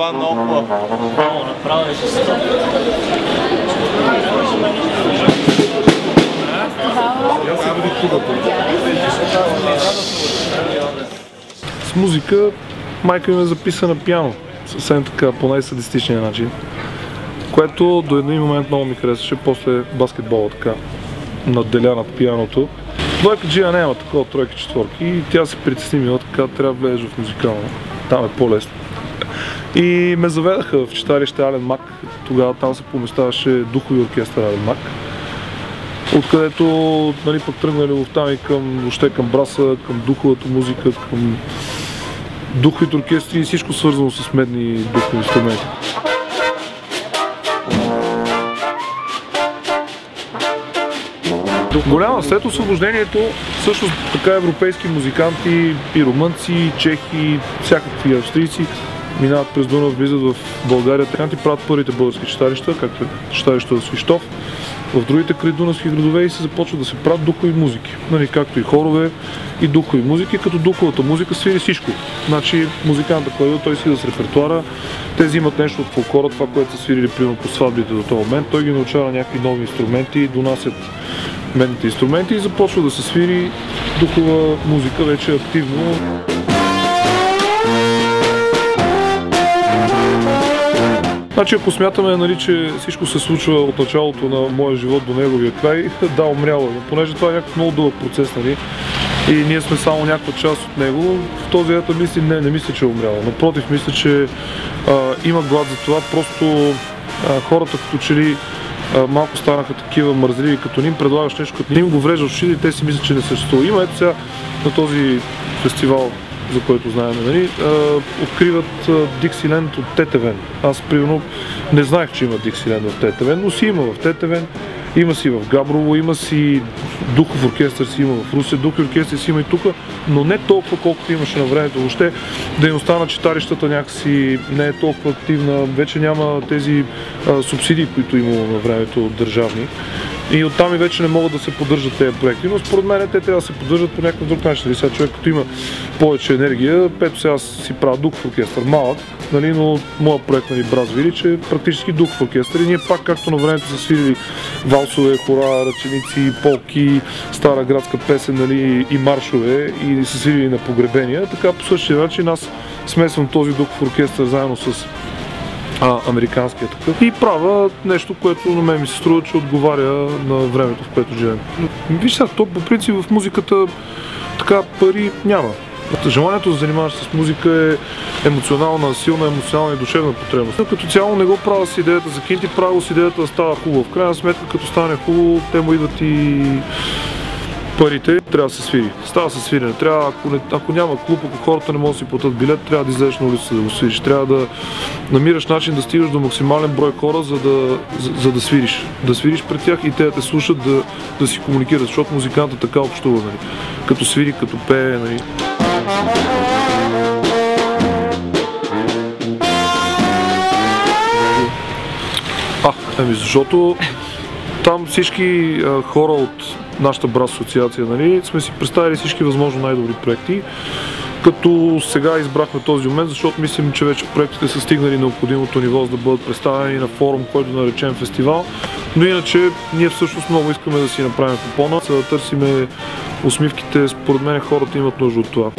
Това е много хубаво. Много направо е с това. С музика майка ми е записа на пиано, съвсем така, по най-садистичния начин, което до един момент много ми харесваше, после баскетбола така надделя над пианото. Двойка Джия няма такова тройки четворки и тя се притесни ми, така трябва да влезеш в музикално, там е по-лесно. И ме заведаха в читалище Ален Мак, тогава там се помещаваше духови оркестър Ален Мак, откъдето нали, пък тръгна любовта ми въобще към браса, към духовата музика, към духовите оркестри и всичко свързано с медни духови инструменти. Голяма след освобождението, също така европейски музиканти и румънци, и чехи, и всякакви австрийци минават през Дунав, влизат в България. Музиканти правят първите български читалища, както е читалището в Свищов, в другите край дунавски градове и се започват да се правят духови музики. Нали, както и хорове, и духови музики, като духовата музика свири всичко. Значи музиканта, който той свири с репертуара, те взимат нещо от фолклора, това, което са свирили примерно по сватбите до този момент, той ги научава някакви нови инструменти, донасят медните инструменти и започва да се свири духова музика вече активно. Значи ако смятаме, нали, че всичко се случва от началото на моя живот до неговия край, да, умряла, но понеже това е някакъв много дълъг процес, нали, и ние сме само някаква част от него, в този етап не мисля, че е умряла. Напротив, мисля, че има глад за това, просто хората като че ли малко станаха такива мързливи, като ни им предлагаш нещо, като не им го врежда в ушите и те си мислят, че не съществува. Има ето сега на този фестивал, за който знаем, нали, откриват Диксиленд от Тетевен. Аз примерно не знаех, че има Диксиленд в Тетевен, но си има в Тетевен, има си в Габрово, има си духов оркестър, си има в Русе, духов оркестър си има и тук, но не толкова колкото имаше на времето. Въобще дейността на читалищата някакси не е толкова активна, вече няма тези субсидии, които имало на времето държавни. И оттам и вече не могат да се поддържат тези проекти, но според мен те трябва да се поддържат по някакъв друг начин. Сега човек, като има повече енергия, ето сега си правя духов оркестър, малък, нали, но моят проект, нали, Браз Вилич е практически духов оркестър и ние пак, както на времето са свирили валсове, хора, ръченици, полки, стара градска песен, нали, и маршове и са свирили на погребения, така по същия начин аз смесвам този духов оркестър заедно с американския такъв и правя нещо, което на мен ми се струва, че отговаря на времето, в което живеем. Виж сега, то по принцип в музиката така пари няма. Желанието да занимаваш с музика е емоционална, силна емоционална и душевна потребност. Но като цяло не го правя с идеята за кинти, правя с идеята да става хубаво. В крайна сметка, като стане хубаво, те му идват и парите, трябва да се свири. Става се свирене. Трябва, ако няма клуб, ако хората не могат да си платят билет, трябва да излезеш на улицата да го свириш. Трябва да намираш начин да стигаш до максимален брой хора, за да свириш. Да свириш пред тях и те да те слушат, да си комуникират, защото музикантът така общува, нали. Като свири, като пее, нали. Защото там всички хора от нашата Браз асоциация, нали, сме си представили всички възможно най-добри проекти, като сега избрахме този момент, защото мислим, че вече проектите са стигнали необходимото ниво, за да бъдат представени на форум, който наречем фестивал, но иначе ние всъщност много искаме да си направим купона, за да търсиме усмивките, според мен хората имат нужда от това.